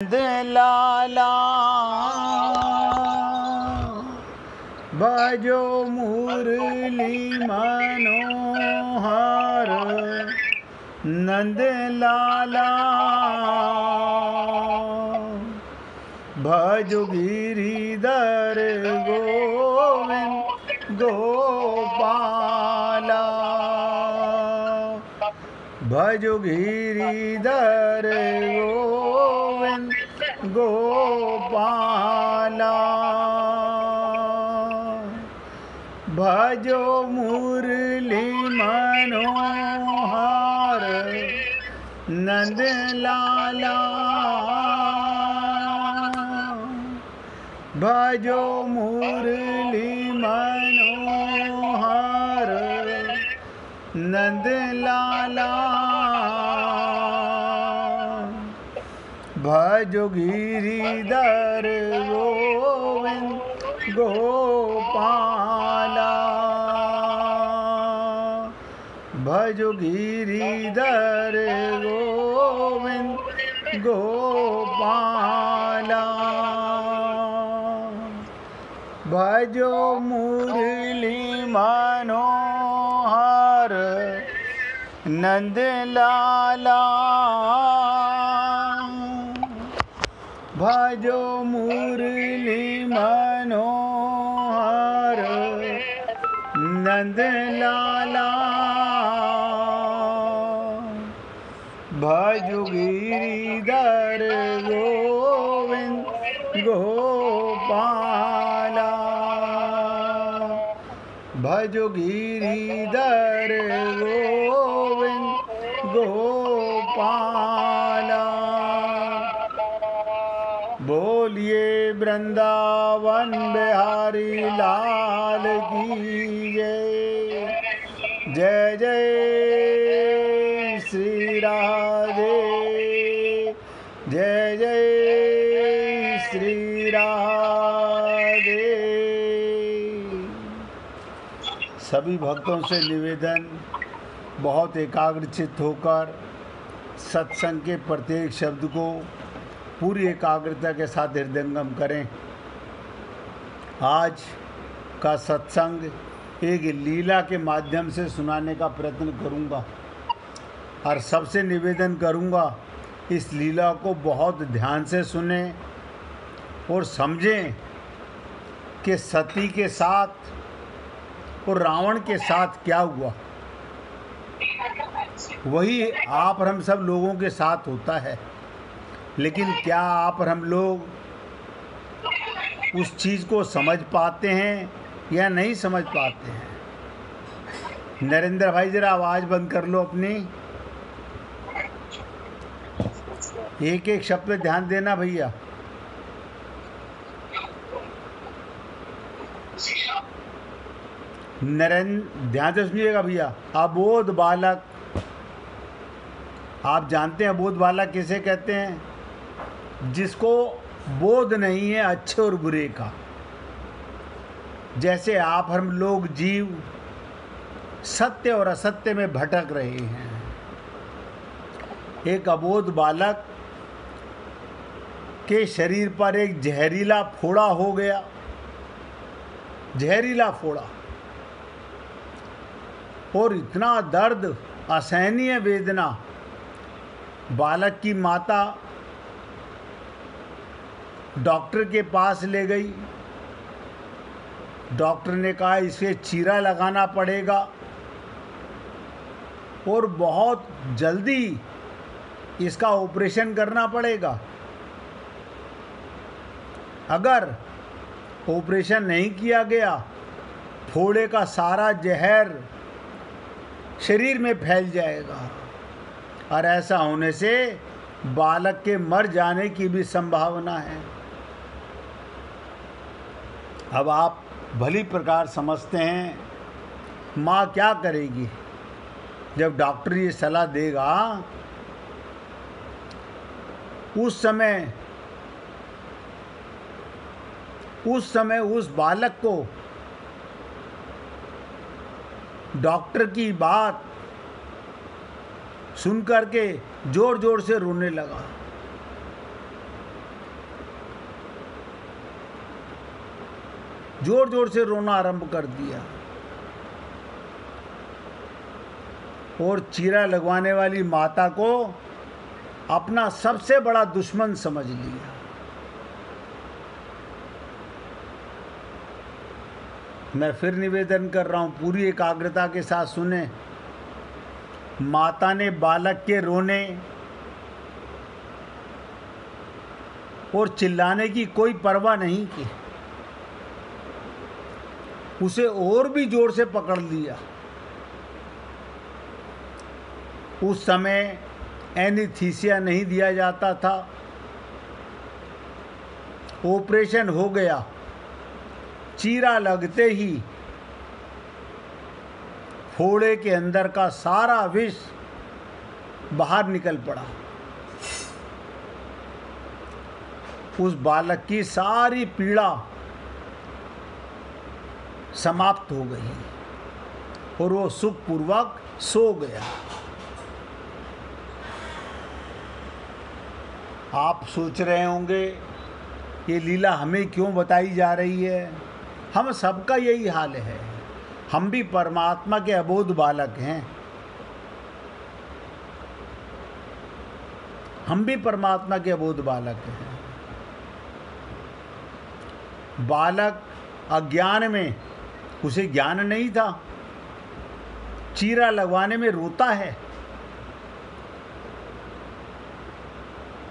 लाला बजो मुरली मनोहर नंद लाला भजो गिरिधर गोविंद गोपाला भजो गिरिधर गोविंद गोपाला भजो मुरली मनोहर नंद लाला भजो मुरली मनोहर नंद लाला भजो गिरिधर गोविंद गोपाला भजो गिरिधर गोविंद गोपाला भजो मुरली मनोहर नंद लाला भजो मुरली मनोहर नंद लाला भजो गिरिधर गोविंद गोपाला भजो गिरिधर गोविंद गोपाला बोलिए वृंदावन बिहारी लाल की जय। जय जय श्री राधे, जय जय श्री राधे। सभी भक्तों से निवेदन, बहुत एकाग्रचित्त होकर सत्संग के प्रत्येक शब्द को पूरी एकाग्रता के साथ हृदयंगम करें। आज का सत्संग एक लीला के माध्यम से सुनाने का प्रयत्न करूंगा और सबसे निवेदन करूंगा इस लीला को बहुत ध्यान से सुने और समझें कि सती के साथ और रावण के साथ क्या हुआ। वही आप और हम सब लोगों के साथ होता है, लेकिन क्या आप और हम लोग उस चीज़ को समझ पाते हैं या नहीं समझ पाते हैं। नरेंद्र भाई जरा आवाज़ बंद कर लो अपनी, एक एक शब्द पे ध्यान देना भैया। नरेंद्र ध्यान से सुनिएगा भैया। अबोध बालक, आप जानते हैं अबोध बालक किसे कहते हैं? जिसको बोध नहीं है अच्छे और बुरे का। जैसे आप हम लोग जीव सत्य और असत्य में भटक रहे हैं। एक अबोध बालक के शरीर पर एक जहरीला फोड़ा हो गया, जहरीला फोड़ा, और इतना दर्द, असहनीय वेदना। बालक की माता डॉक्टर के पास ले गई। डॉक्टर ने कहा इसे चीरा लगाना पड़ेगा और बहुत जल्दी इसका ऑपरेशन करना पड़ेगा। अगर ऑपरेशन नहीं किया गया, फोड़े का सारा जहर शरीर में फैल जाएगा और ऐसा होने से बालक के मर जाने की भी संभावना है। अब आप भली प्रकार समझते हैं माँ क्या करेगी जब डॉक्टर ये सलाह देगा। उस समय उस बालक को डॉक्टर की बात सुन कर के जोर जोर से रोने लगा। जोर जोर से रोना आरंभ कर दिया और चीरा लगवाने वाली माता को अपना सबसे बड़ा दुश्मन समझ लिया। मैं फिर निवेदन कर रहा हूं, पूरी एकाग्रता के साथ सुने। माता ने बालक के रोने और चिल्लाने की कोई परवाह नहीं की, उसे और भी जोर से पकड़ लिया। उस समय एनीस्थीसिया नहीं दिया जाता था, ऑपरेशन हो गया। चीरा लगते ही फोड़े के अंदर का सारा विष बाहर निकल पड़ा। उस बालक की सारी पीड़ा समाप्त हो गई और वो सुखपूर्वक सो गया। आप सोच रहे होंगे ये लीला हमें क्यों बताई जा रही है? हम सबका यही हाल है। हम भी परमात्मा के अबोध बालक हैं। हम भी परमात्मा के अबोध बालक हैं। बालक अज्ञान में, उसे ज्ञान नहीं था, चीरा लगवाने में रोता है।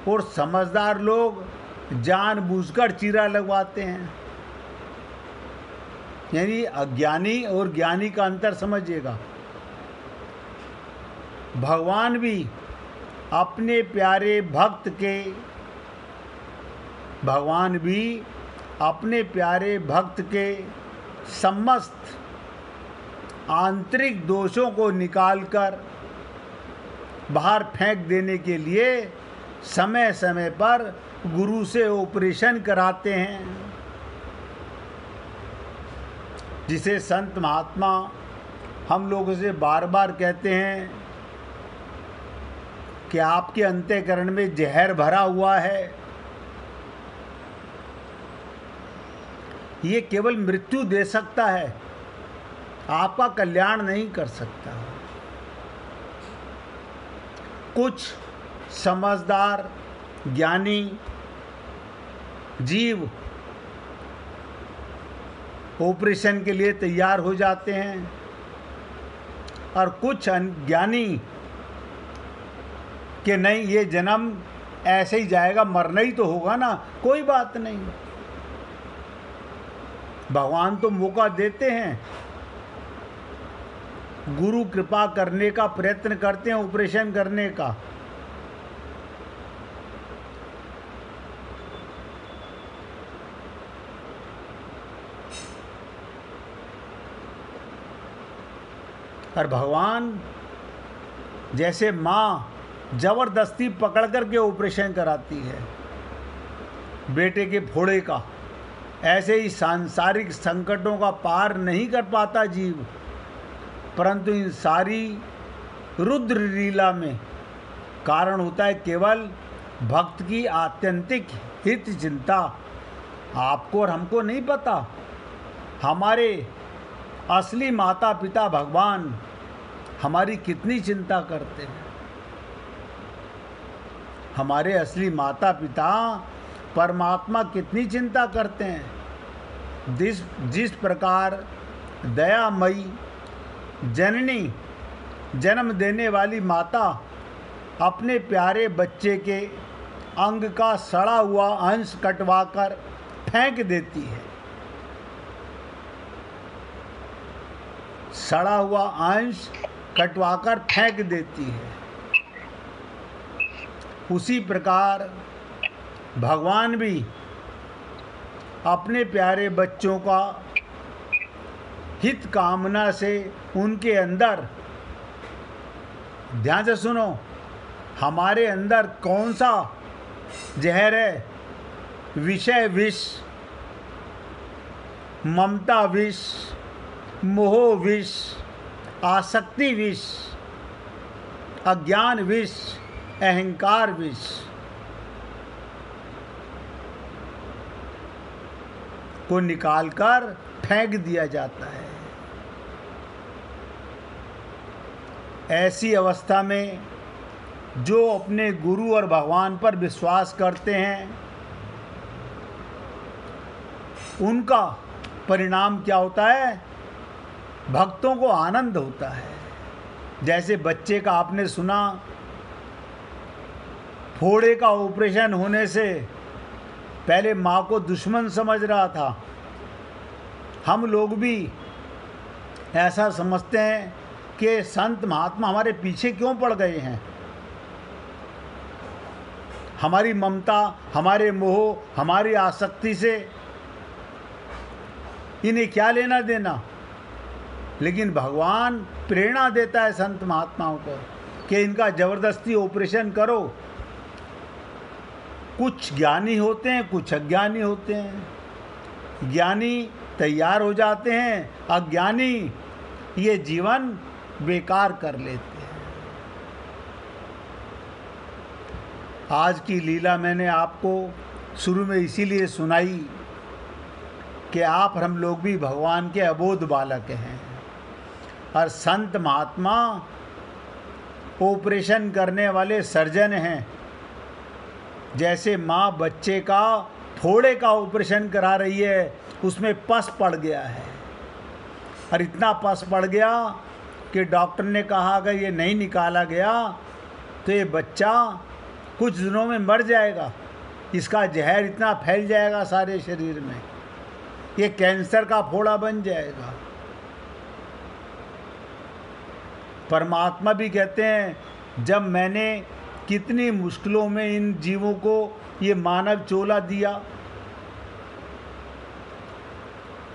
और समझदार लोग जानबूझकर चीरा लगवाते हैं। यानी अज्ञानी और ज्ञानी का अंतर समझिएगा। भगवान भी अपने प्यारे भक्त के समस्त आंतरिक दोषों को निकालकर बाहर फेंक देने के लिए समय समय पर गुरु से ऑपरेशन कराते हैं, जिसे संत महात्मा हम लोगों से बार बार कहते हैं कि आपके अंतःकरण में जहर भरा हुआ है, ये केवल मृत्यु दे सकता है, आपका कल्याण नहीं कर सकता। कुछ समझदार ज्ञानी जीव ऑपरेशन के लिए तैयार हो जाते हैं और कुछ अज्ञानी कि नहीं, ये जन्म ऐसे ही जाएगा, मरना ही तो होगा ना, कोई बात नहीं। भगवान तो मौका देते हैं, गुरु कृपा करने का प्रयत्न करते हैं, ऑपरेशन करने का। और भगवान जैसे माँ जबरदस्ती पकड़ करके ऑपरेशन कराती है बेटे के फोड़े का, ऐसे ही सांसारिक संकटों का पार नहीं कर पाता जीव, परंतु इन सारी रुद्र लीला में कारण होता है केवल भक्त की आत्यंतिक हित चिंता। आपको और हमको नहीं पता, हमारे असली माता पिता भगवान हमारी कितनी चिंता करते हैं। हमारे असली माता पिता परमात्मा कितनी चिंता करते हैं। जिस प्रकार दयामयी जननी, जन्म देने वाली माता अपने प्यारे बच्चे के अंग का सड़ा हुआ अंश कटवाकर फेंक देती है, सड़ा हुआ अंश कटवाकर फेंक देती है, उसी प्रकार भगवान भी अपने प्यारे बच्चों का हित कामना से उनके अंदर, ध्यान से सुनो, हमारे अंदर कौन सा जहर है? विषय विष, ममता विष, मोह विष, आसक्ति विष, अज्ञान विष, अहंकार विष। को निकालकर फेंक दिया जाता है। ऐसी अवस्था में जो अपने गुरु और भगवान पर विश्वास करते हैं, उनका परिणाम क्या होता है? भक्तों को आनंद होता है। जैसे बच्चे का आपने सुना, फोड़े का ऑपरेशन होने से पहले माँ को दुश्मन समझ रहा था। हम लोग भी ऐसा समझते हैं कि संत महात्मा हमारे पीछे क्यों पड़ गए हैं। हमारी ममता, हमारे मोह, हमारी आसक्ति से इन्हें क्या लेना देना। लेकिन भगवान प्रेरणा देता है संत महात्माओं को कि इनका ज़बरदस्ती ऑपरेशन करो। कुछ ज्ञानी होते हैं, कुछ अज्ञानी होते हैं। ज्ञानी तैयार हो जाते हैं, अज्ञानी ये जीवन बेकार कर लेते हैं। आज की लीला मैंने आपको शुरू में इसीलिए सुनाई कि आप हम लोग भी भगवान के अबोध बालक हैं। और संत महात्मा ऑपरेशन करने वाले सर्जन हैं। जैसे माँ बच्चे का फोड़े का ऑपरेशन करा रही है, उसमें पस पड़ गया है और इतना पस पड़ गया कि डॉक्टर ने कहा अगर ये नहीं निकाला गया तो ये बच्चा कुछ दिनों में मर जाएगा। इसका जहर इतना फैल जाएगा सारे शरीर में, ये कैंसर का फोड़ा बन जाएगा। परमात्मा भी कहते हैं जब मैंने कितनी मुश्किलों में इन जीवों को ये मानव चोला दिया।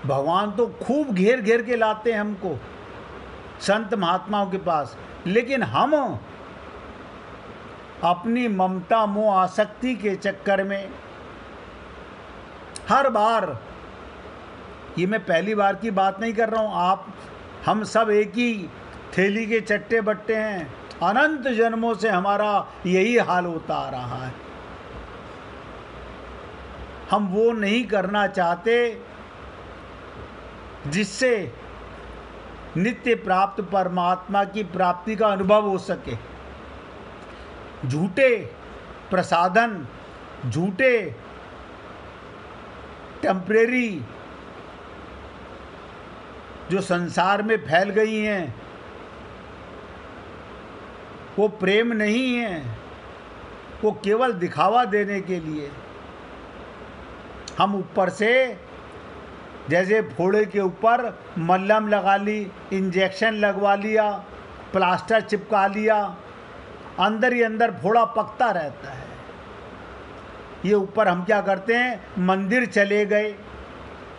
भगवान तो खूब घेर घेर के लाते हैं हमको संत महात्माओं के पास, लेकिन हम अपनी ममता मोह आसक्ति के चक्कर में हर बार, ये मैं पहली बार की बात नहीं कर रहा हूँ, आप हम सब एक ही थैली के चट्टे बट्टे हैं। अनंत जन्मों से हमारा यही हाल होता आ रहा है। हम वो नहीं करना चाहते जिससे नित्य प्राप्त परमात्मा की प्राप्ति का अनुभव हो सके। झूठे प्रसाधन, झूठे टेम्परेरी जो संसार में फैल गई हैं, वो प्रेम नहीं है, वो केवल दिखावा देने के लिए। हम ऊपर से जैसे फोड़े के ऊपर मल्हम लगा ली, इंजेक्शन लगवा लिया, प्लास्टर चिपका लिया, अंदर ही अंदर फोड़ा पकता रहता है। ये ऊपर हम क्या करते हैं, मंदिर चले गए,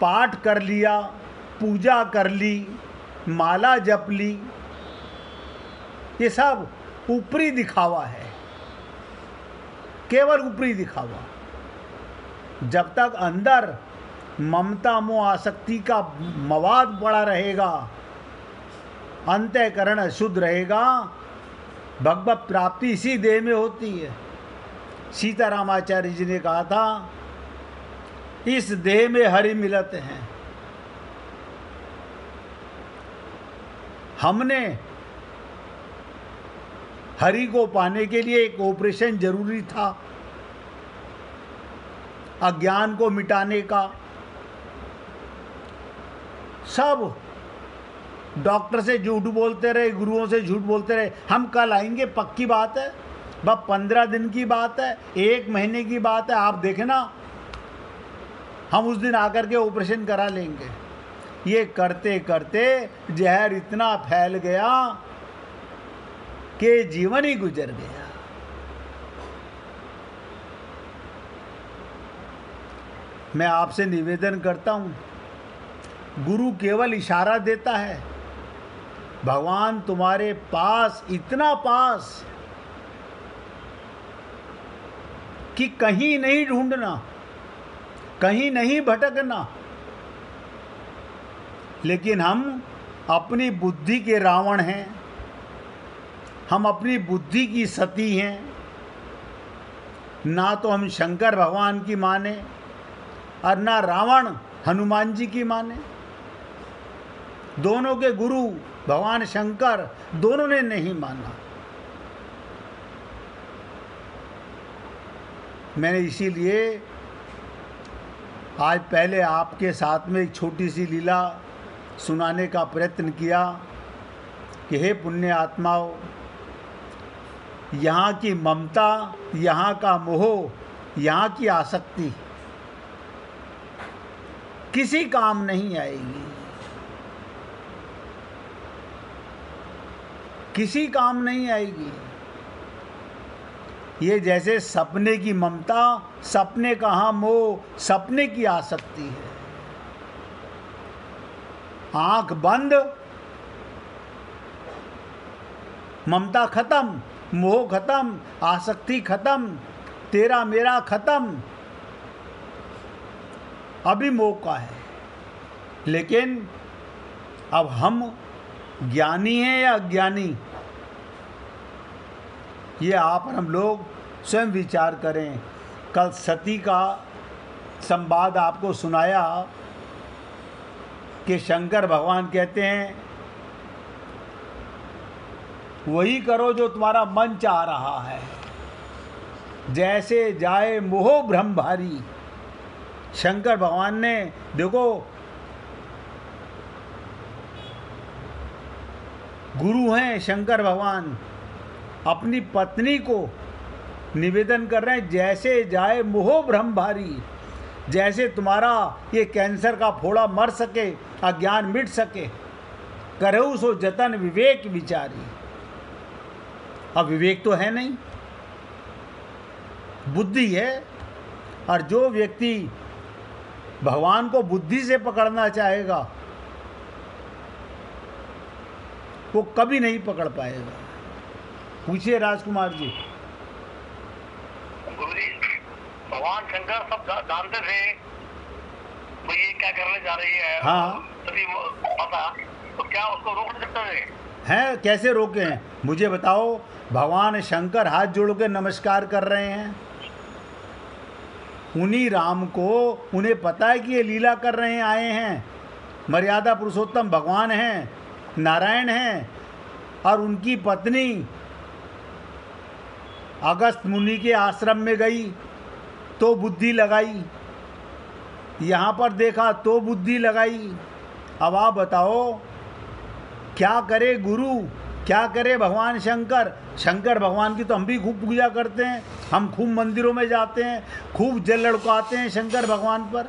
पाठ कर लिया, पूजा कर ली, माला जप ली, ये सब ऊपरी दिखावा है, केवल ऊपरी दिखावा। जब तक अंदर ममता मोह आसक्ति का मवाद पड़ा रहेगा, अंतःकरण अशुद्ध रहेगा, भगवत प्राप्ति इसी देह में होती है। सीतारामाचार्य जी ने कहा था, इस देह में हरि मिलत हैं। हमने हरि को पाने के लिए एक ऑपरेशन जरूरी था, अज्ञान को मिटाने का। सब डॉक्टर से झूठ बोलते रहे, गुरुओं से झूठ बोलते रहे, हम कल आएंगे, पक्की बात है, बस 15 दिन की बात है, 1 महीने की बात है, आप देखना हम उस दिन आकर के ऑपरेशन करा लेंगे। ये करते करते जहर इतना फैल गया कि जीवन ही गुजर गया। मैं आपसे निवेदन करता हूँ, गुरु केवल इशारा देता है, भगवान तुम्हारे पास, इतना पास कि कहीं नहीं ढूंढना, कहीं नहीं भटकना। लेकिन हम अपनी बुद्धि के रावण हैं, हम अपनी बुद्धि की सती हैं। ना तो हम शंकर भगवान की माने और ना रावण हनुमान जी की माने, दोनों के गुरु भगवान शंकर दोनों ने नहीं माना। मैंने इसीलिए आज पहले आपके साथ में एक छोटी सी लीला सुनाने का प्रयत्न किया कि हे पुण्य आत्माओं, यहाँ की ममता, यहाँ का मोह, यहाँ की आसक्ति किसी काम नहीं आएगी, किसी काम नहीं आएगी। ये जैसे सपने की ममता, सपने का हाँ मोह, सपने की आसक्ति है। आंख बंद, ममता खत्म, मोह खत्म, आसक्ति खत्म, तेरा मेरा खत्म। अभी मौका है, लेकिन अब हम ज्ञानी हैं या अज्ञानी, ये आप और हम लोग स्वयं विचार करें। कल सती का संवाद आपको सुनाया कि शंकर भगवान कहते हैं वही करो जो तुम्हारा मन चाह रहा है, जैसे जाए मोह भ्रम भारी। शंकर भगवान ने देखो, गुरु हैं शंकर भगवान, अपनी पत्नी को निवेदन कर रहे हैं जैसे जाए मोह भ्रम भारी, जैसे तुम्हारा ये कैंसर का फोड़ा मर सके, अज्ञान मिट सके, करहु सो जतन विवेक विचारी। अब विवेक तो है नहीं, बुद्धि है। और जो व्यक्ति भगवान को बुद्धि से पकड़ना चाहेगा वो कभी नहीं पकड़ पाएगा। पूछिए राजकुमार जी। गुरुजी, भगवान शंकर सब जानते थे भाई ये क्या करने जा रही है। हाँ, तभी वो पता, तो क्या उसको रोक सकते थे? हैं, कैसे रोके हैं मुझे बताओ। भगवान शंकर हाथ जोड़ के नमस्कार कर रहे हैं, उन्हीं राम को, उन्हें पता है कि ये लीला कर रहे हैं, आए हैं, मर्यादा पुरुषोत्तम भगवान हैं, नारायण हैं। और उनकी पत्नी अगस्त मुनि के आश्रम में गई तो बुद्धि लगाई, यहाँ पर देखा तो बुद्धि लगाई। अब आप बताओ क्या करे गुरु, क्या करे भगवान शंकर। शंकर भगवान की तो हम भी खूब पूजा करते हैं, हम खूब मंदिरों में जाते हैं, खूब जल लड़काते हैं शंकर भगवान पर।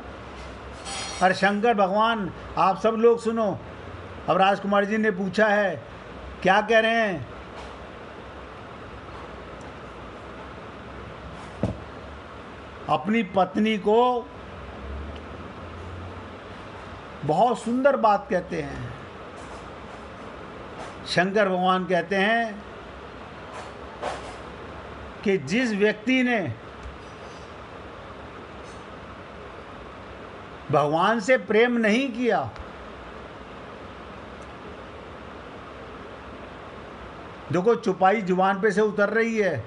और शंकर भगवान, आप सब लोग सुनो, अब राजकुमार जी ने पूछा है क्या कह रहे हैं। अपनी पत्नी को बहुत सुंदर बात कहते हैं। शंकर भगवान कहते हैं कि जिस व्यक्ति ने भगवान से प्रेम नहीं किया, देखो चुपाई जुबान पे से उतर रही है,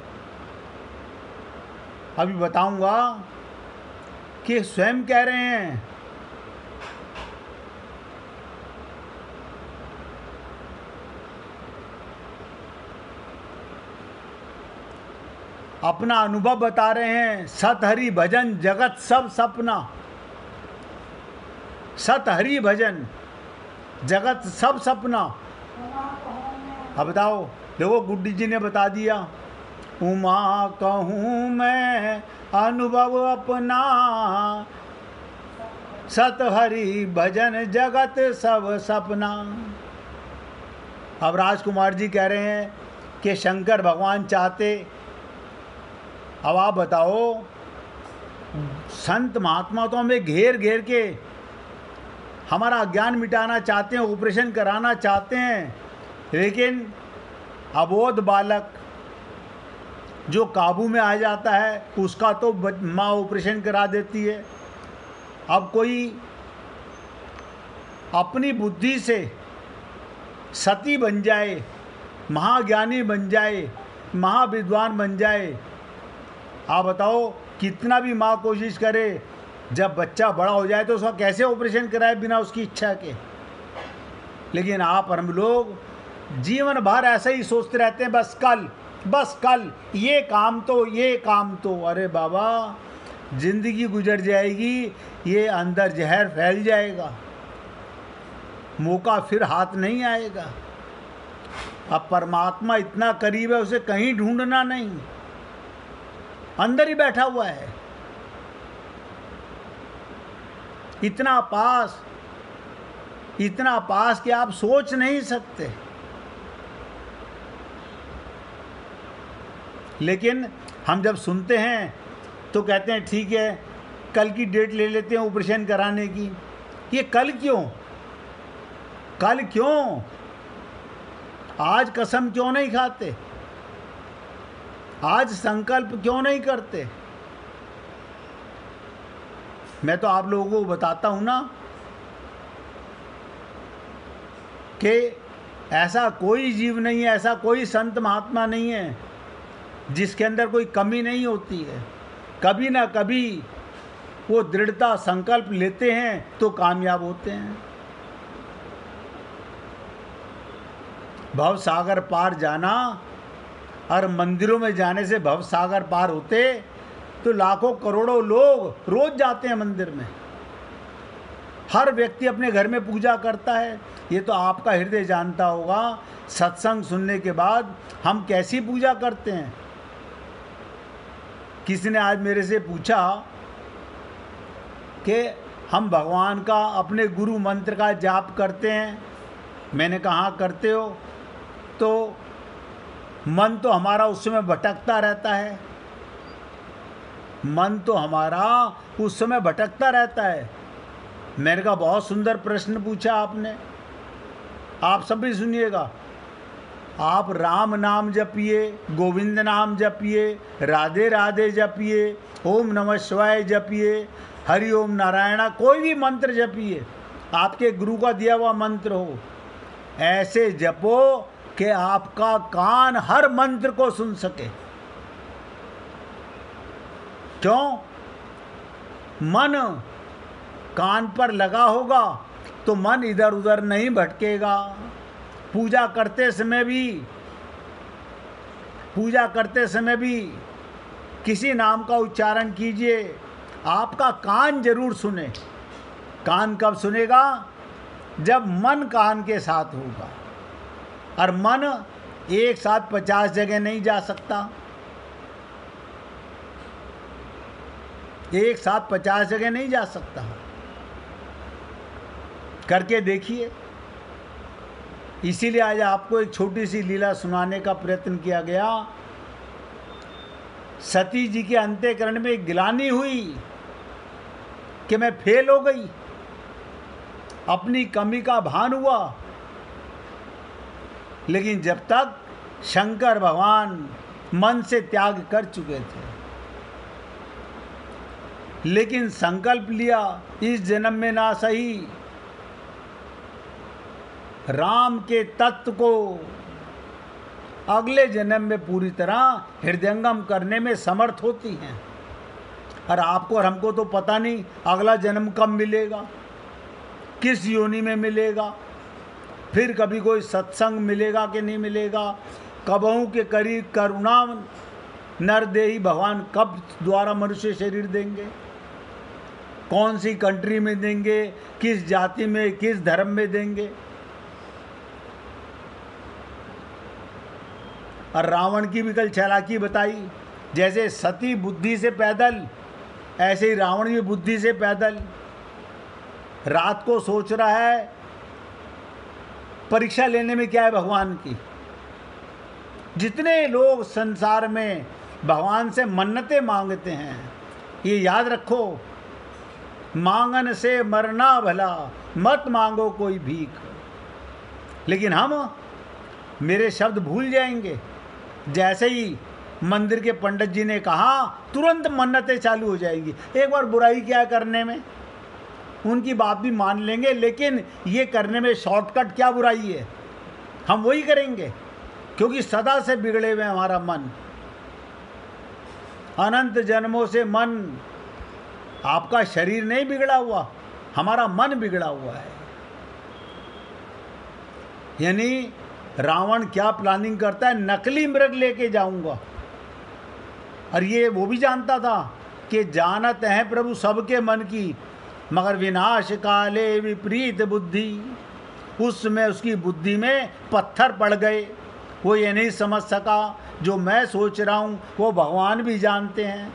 अभी बताऊंगा कि स्वयं कह रहे हैं अपना अनुभव बता रहे हैं। सत हरि भजन जगत सब सपना, सत हरि भजन जगत सब सपना। अब बताओ, देखो गुड्डी जी ने बता दिया, उमा कहूँ मैं अनुभव अपना, सत हरि भजन जगत सब सपना। अब राजकुमार जी कह रहे हैं कि शंकर भगवान चाहते, अब आप बताओ, संत महात्मा तो हमें घेर घेर के हमारा अज्ञान मिटाना चाहते हैं, ऑपरेशन कराना चाहते हैं, लेकिन अबोध बालक जो काबू में आ जाता है उसका तो माँ ऑपरेशन करा देती है। अब कोई अपनी बुद्धि से सती बन जाए, महाज्ञानी बन जाए, महाविद्वान बन जाए, आप बताओ कितना भी माँ कोशिश करे जब बच्चा बड़ा हो जाए तो उसका कैसे ऑपरेशन कराए बिना उसकी इच्छा के। लेकिन आप और हम लोग जीवन भर ऐसे ही सोचते रहते हैं, बस कल ये काम तो। अरे बाबा, जिंदगी गुजर जाएगी, ये अंदर जहर फैल जाएगा, मौका फिर हाथ नहीं आएगा। अब परमात्मा इतना करीब है, उसे कहीं ढूंढना नहीं, अंदर ही बैठा हुआ है, इतना पास कि आप सोच नहीं सकते। लेकिन हम जब सुनते हैं तो कहते हैं ठीक है, कल की डेट ले लेते हैं ऑपरेशन कराने की। ये कल क्यों? आज कसम क्यों नहीं खाते? आज संकल्प क्यों नहीं करते? मैं तो आप लोगों को बताता हूं ना कि ऐसा कोई जीव नहीं है, ऐसा कोई संत महात्मा नहीं है जिसके अंदर कोई कमी नहीं होती है। कभी ना कभी वो दृढ़ता संकल्प लेते हैं तो कामयाब होते हैं। भव सागर पार जाना, और मंदिरों में जाने से भव सागर पार होते तो लाखों करोड़ों लोग रोज जाते हैं मंदिर में। हर व्यक्ति अपने घर में पूजा करता है, ये तो आपका हृदय जानता होगा। सत्संग सुनने के बाद हम कैसी पूजा करते हैं। किसी ने आज मेरे से पूछा कि हम भगवान का, अपने गुरु मंत्र का जाप करते हैं। मैंने कहा करते हो, तो मन तो हमारा उस समय भटकता रहता है, मन तो हमारा उस समय भटकता रहता है। मैंने कहा बहुत सुंदर प्रश्न पूछा आपने, आप सब भी सुनिएगा। आप राम नाम जपिए, गोविंद नाम जपिए, राधे राधे जपिए, ओम नमः शिवाय जपिए, हरि ओम नारायणा, कोई भी मंत्र जपिए, आपके गुरु का दिया हुआ मंत्र हो, ऐसे जपो कि आपका कान हर मंत्र को सुन सके। क्यों? मन कान पर लगा होगा तो मन इधर उधर नहीं भटकेगा। पूजा करते समय भी किसी नाम का उच्चारण कीजिए, आपका कान जरूर सुने। कान कब सुनेगा? जब मन कान के साथ होगा। और मन एक साथ 50 जगह नहीं जा सकता, एक साथ 50 जगह नहीं जा सकता। करके देखिए। इसीलिए आज आपको एक छोटी सी लीला सुनाने का प्रयत्न किया गया। सती जी के अंतःकरण में ग्लानि हुई कि मैं फेल हो गई, अपनी कमी का भान हुआ। लेकिन जब तक शंकर भगवान मन से त्याग कर चुके थे, लेकिन संकल्प लिया इस जन्म में ना सही, राम के तत्व को अगले जन्म में पूरी तरह हृदयंगम करने में समर्थ होती हैं। और आपको और हमको तो पता नहीं अगला जन्म कब मिलेगा, किस योनि में मिलेगा, फिर कभी कोई सत्संग मिलेगा कि नहीं मिलेगा, कबहू के करीब करुणा नरदेही भगवान कब द्वारा मनुष्य शरीर देंगे, कौन सी कंट्री में देंगे, किस जाति में, किस धर्म में देंगे। और रावण की भी कल चालाकी बताई। जैसे सती बुद्धि से पैदल, ऐसे ही रावण भी बुद्धि से पैदल। रात को सोच रहा है परीक्षा लेने में क्या है भगवान की। जितने लोग संसार में भगवान से मन्नतें मांगते हैं, ये याद रखो, मांगन से मरना भला, मत मांगो कोई भीख। लेकिन हम मेरे शब्द भूल जाएंगे। जैसे ही मंदिर के पंडित जी ने कहा, तुरंत मन्नतें चालू हो जाएंगी। एक बार बुराई क्या करने में, उनकी बात भी मान लेंगे, लेकिन ये करने में शॉर्टकट क्या बुराई है, हम वही करेंगे, क्योंकि सदा से बिगड़े हुए हमारा मन। अनंत जन्मों से मन आपका शरीर नहीं बिगड़ा हुआ, हमारा मन बिगड़ा हुआ है। यानी रावण क्या प्लानिंग करता है, नकली मृग लेके जाऊंगा। और ये वो भी जानता था कि जानत है प्रभु सबके मन की, मगर विनाश काले विपरीत बुद्धि। उस समय उसकी बुद्धि में पत्थर पड़ गए। वो ये नहीं समझ सका जो मैं सोच रहा हूँ वो भगवान भी जानते हैं।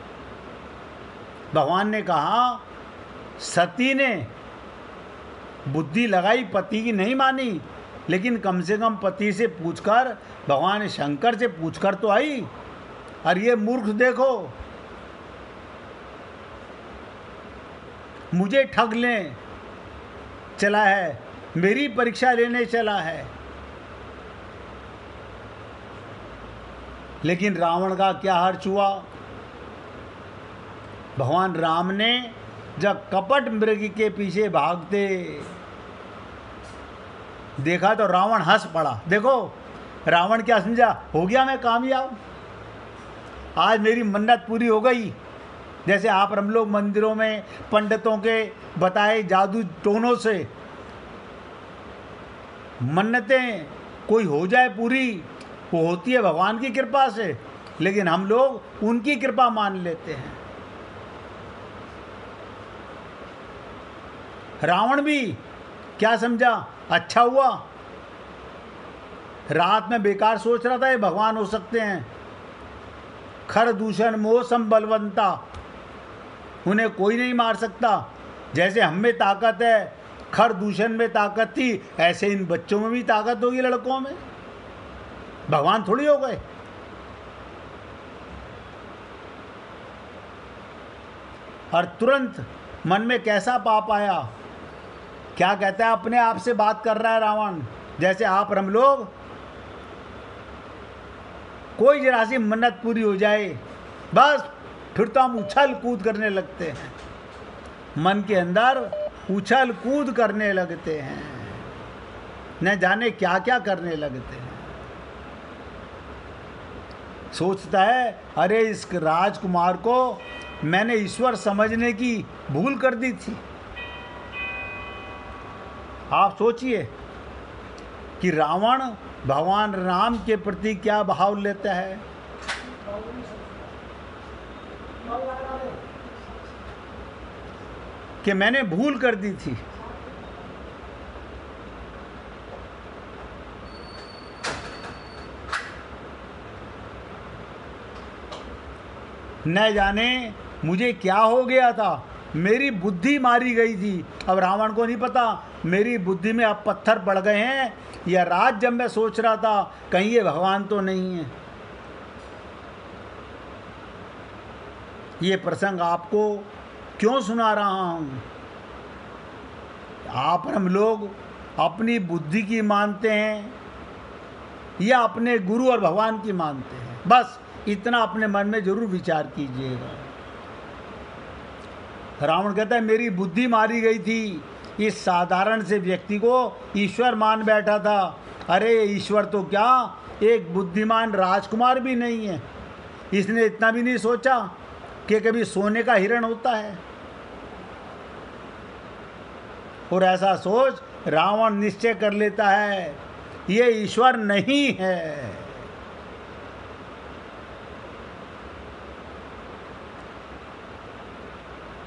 भगवान ने कहा, सती ने बुद्धि लगाई, पति की नहीं मानी, लेकिन कम से कम पति से पूछकर, भगवान शंकर से पूछकर तो आई। और ये मूर्ख देखो, मुझे ठग ले चला है, मेरी परीक्षा लेने चला है। लेकिन रावण का क्या हर्ष हुआ। भगवान राम ने जब कपट मृग के पीछे भागते देखा तो रावण हंस पड़ा। देखो रावण क्या समझा, हो गया मैं कामयाब, आज मेरी मन्नत पूरी हो गई। जैसे आप हम लोग मंदिरों में पंडितों के बताए जादू टोनों से मन्नतें कोई हो जाए पूरी, वो होती है भगवान की कृपा से, लेकिन हम लोग उनकी कृपा मान लेते हैं। रावण भी क्या समझा, अच्छा हुआ, रात में बेकार सोच रहा था ये भगवान हो सकते हैं। खर दूषण मोह संबलवंता, उन्हें कोई नहीं मार सकता। जैसे हम में ताकत है, खर दूषण में ताकत थी, ऐसे इन बच्चों में भी ताकत होगी, लड़कों में। भगवान थोड़ी हो गए। और तुरंत मन में कैसा पाप आया, क्या कहता है, अपने आप से बात कर रहा है रावण। जैसे आप हम लोग कोई जरा सी मन्नत पूरी हो जाए, बस फिर तो हम उछल कूद करने लगते हैं, मन के अंदर उछल कूद करने लगते हैं, न जाने क्या क्या करने लगते हैं। सोचता है, अरे इस राजकुमार को मैंने ईश्वर समझने की भूल कर दी थी। आप सोचिए कि रावण भगवान राम के प्रति क्या भाव लेता है। कि मैंने भूल कर दी थी। न जाने मुझे क्या हो गया था, मेरी बुद्धि मारी गई थी। अब रावण को नहीं पता मेरी बुद्धि में अब पत्थर पड़ गए हैं, या रात जब मैं सोच रहा था कहीं ये भगवान तो नहीं है। ये प्रसंग आपको क्यों सुना रहा हूँ, आप हम लोग अपनी बुद्धि की मानते हैं या अपने गुरु और भगवान की मानते हैं, बस इतना अपने मन में जरूर विचार कीजिएगा। रावण कहता है मेरी बुद्धि मारी गई थी, इस साधारण से व्यक्ति को ईश्वर मान बैठा था। अरे ईश्वर तो क्या, एक बुद्धिमान राजकुमार भी नहीं है। इसने इतना भी नहीं सोचा कि कभी सोने का हिरण होता है। और ऐसा सोच रावण निश्चय कर लेता है ये ईश्वर नहीं है।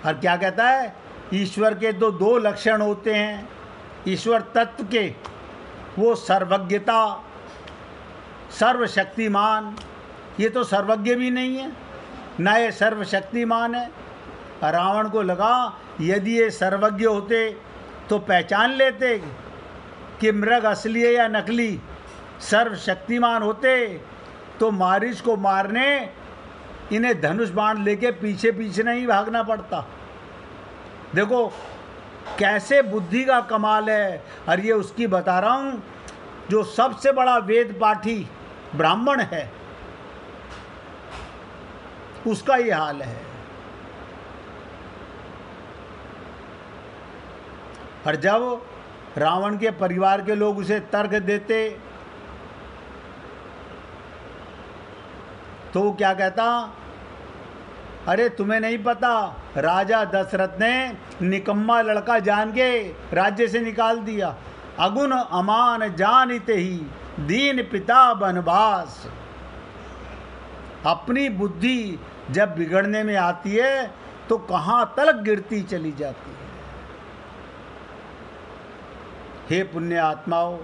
और क्या कहता है, ईश्वर के तो दो लक्षण होते हैं ईश्वर तत्व के, वो सर्वज्ञता, सर्वशक्तिमान। ये तो सर्वज्ञ भी नहीं है, ना ये सर्वशक्तिमान है। रावण को लगा यदि ये सर्वज्ञ होते तो पहचान लेते कि मृग असली है या नकली। सर्वशक्तिमान होते तो मारीच को मारने इन्हें धनुष बाण लेके पीछे पीछे नहीं भागना पड़ता। देखो कैसे बुद्धि का कमाल है। और ये उसकी बता रहा हूँ जो सबसे बड़ा वेद पाठी ब्राह्मण है, उसका ये हाल है। और जब रावण के परिवार के लोग उसे तर्क देते तो वो क्या कहता अरे तुम्हें नहीं पता, राजा दशरथ ने निकम्मा लड़का जान के राज्य से निकाल दिया। अगुन अमान जानते ही दीन पिता बनवास। अपनी बुद्धि जब बिगड़ने में आती है तो कहाँ तलक गिरती चली जाती है। हे पुण्य आत्माओं,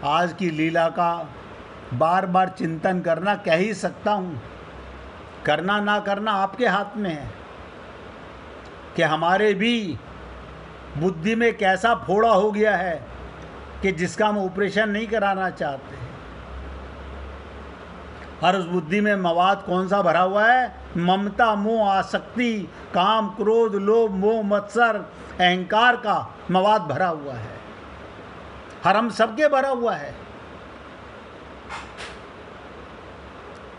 आज की लीला का बार बार चिंतन करना कह ही सकता हूँ, करना ना करना आपके हाथ में है कि हमारे भी बुद्धि में कैसा फोड़ा हो गया है कि जिसका हम ऑपरेशन नहीं कराना चाहते। और उस बुद्धि में मवाद कौन सा भरा हुआ है? ममता, मोह, आसक्ति, काम, क्रोध, लोभ, मोह, मत्सर, अहंकार का मवाद भरा हुआ है। हर हम सबके भरा हुआ है।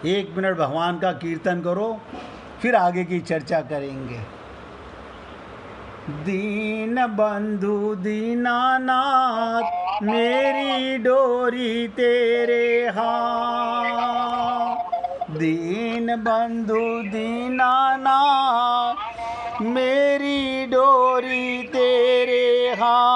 1 मिनट भगवान का कीर्तन करो, फिर आगे की चर्चा करेंगे। दीन बंधु दीनानाथ मेरी डोरी तेरे हाथ। दीन बंधु दीनानाथ मेरी डोरी तेरे हाथ।